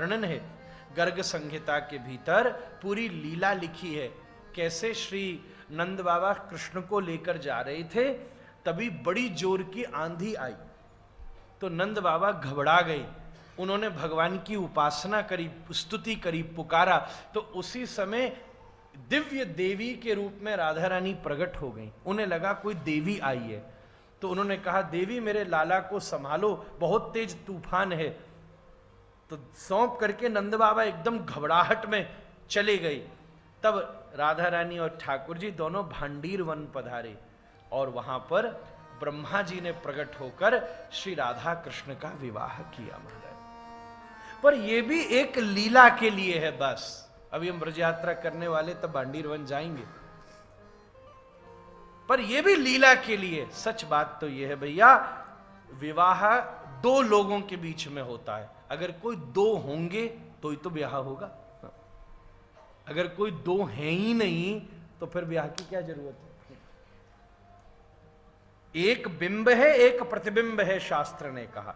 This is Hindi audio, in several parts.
वर्णन है। गर्ग संहिता के भीतर पूरी लीला लिखी है, कैसे श्री नंद बाबा कृष्ण को लेकर जा रहे थे, तभी बड़ी जोर की आंधी आई, तो नंद बाबा घबरा गए। उन्होंने भगवान की उपासना करी, स्तुति करी, पुकारा, तो उसी समय दिव्य देवी के रूप में राधा रानी प्रकट हो गई। उन्हें लगा कोई देवी आई है, तो उन्होंने कहा, देवी मेरे लाला को संभालो, बहुत तेज तूफान है। तो सौंप करके नंद बाबा एकदम घबराहट में चले गए। तब राधा रानी और ठाकुर जी दोनों भांडीर वन पधारे, और वहां पर ब्रह्मा जी ने प्रकट होकर श्री राधा कृष्ण का विवाह किया महाराज। पर यह भी एक लीला के लिए है बस। अभी हम ब्रज यात्रा करने वाले तब भांडीर वन जाएंगे, पर यह भी लीला के लिए। सच बात तो यह है भैया, विवाह दो लोगों के बीच में होता है। अगर कोई दो होंगे तो ही तो ब्याह होगा, अगर कोई दो हैं ही नहीं तो फिर ब्याह की क्या जरूरत है। एक बिंब है, एक प्रतिबिंब है, शास्त्र ने कहा।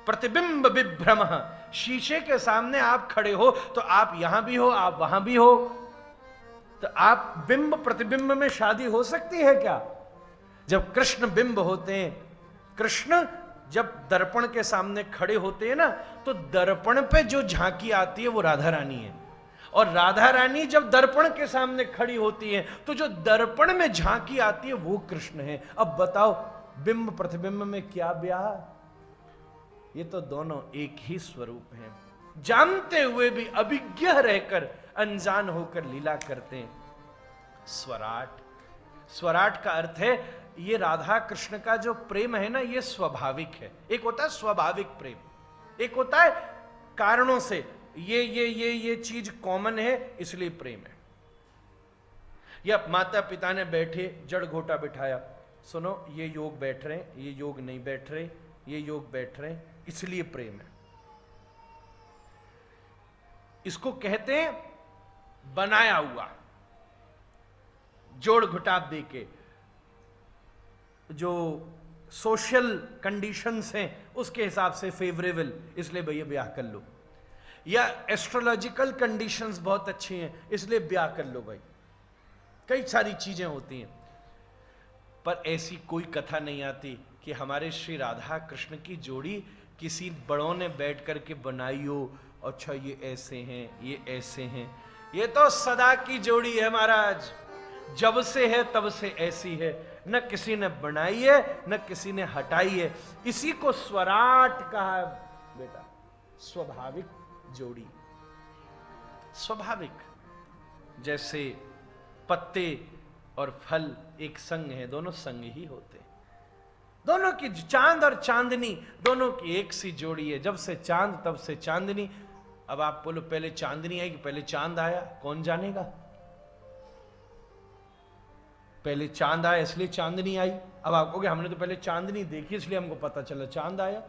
प्रतिबिंब विभ्रम, शीशे के सामने आप खड़े हो तो आप यहां भी हो, आप वहां भी हो, तो आप बिंब प्रतिबिंब में शादी हो सकती है क्या? जब कृष्ण बिंब होते हैं, कृष्ण जब दर्पण के सामने खड़े होते हैं ना, तो दर्पण पे जो झांकी आती है वो राधा रानी है, और राधा रानी जब दर्पण के सामने खड़ी होती है तो जो दर्पण में झांकी आती है वो कृष्ण है। अब बताओ, बिंब प्रतिबिंब में क्या ब्याह? ये तो दोनों एक ही स्वरूप हैं। जानते हुए भी अभिज्ञ रहकर, अनजान होकर लीला करते हैं। स्वराट, स्वराट का अर्थ है ये राधा कृष्ण का जो प्रेम है ना, ये स्वाभाविक है। एक होता है स्वाभाविक प्रेम, एक होता है कारणों से, ये चीज कॉमन है इसलिए प्रेम है। या माता पिता ने बैठे जड़ घोटा बिठाया, सुनो ये योग बैठ रहे हैं, ये योग नहीं बैठ रहे, ये योग बैठ रहे हैं, इसलिए प्रेम है। इसको कहते हैं बनाया हुआ, जोड़ घुटाव देके, जो सोशल कंडीशंस हैं उसके हिसाब से फेवरेबल, इसलिए भैया ब्याह कर लो। या एस्ट्रोलॉजिकल कंडीशंस बहुत अच्छी हैं इसलिए ब्याह कर लो भाई। कई सारी चीजें होती हैं, पर ऐसी कोई कथा नहीं आती कि हमारे श्री राधा कृष्ण की जोड़ी किसी बड़ों ने बैठ करके बनाई हो, अच्छा ये ऐसे हैं, ये ऐसे हैं। ये तो सदा की जोड़ी है महाराज, जब से है तब से ऐसी है, न किसी ने बनाई है न किसी ने हटाई है। इसी को स्वराट कहा है बेटा, स्वाभाविक जोड़ी। स्वाभाविक, जैसे पत्ते और फल एक संग है, दोनों संग ही होते हैं। दोनों की, चांद और चांदनी दोनों की एक सी जोड़ी है, जब से चांद तब से चांदनी। अब आप बोलो पहले चांदनी आई कि पहले चांद आया, कौन जानेगा? पहले चांद आया इसलिए चांदनी आई। अब आप कहोगे हमने तो पहले चांदनी देखी इसलिए हमको पता चला चांद आया।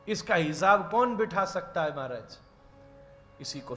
इसका हिसाब कौन बिठा सकता है महाराज? इसी को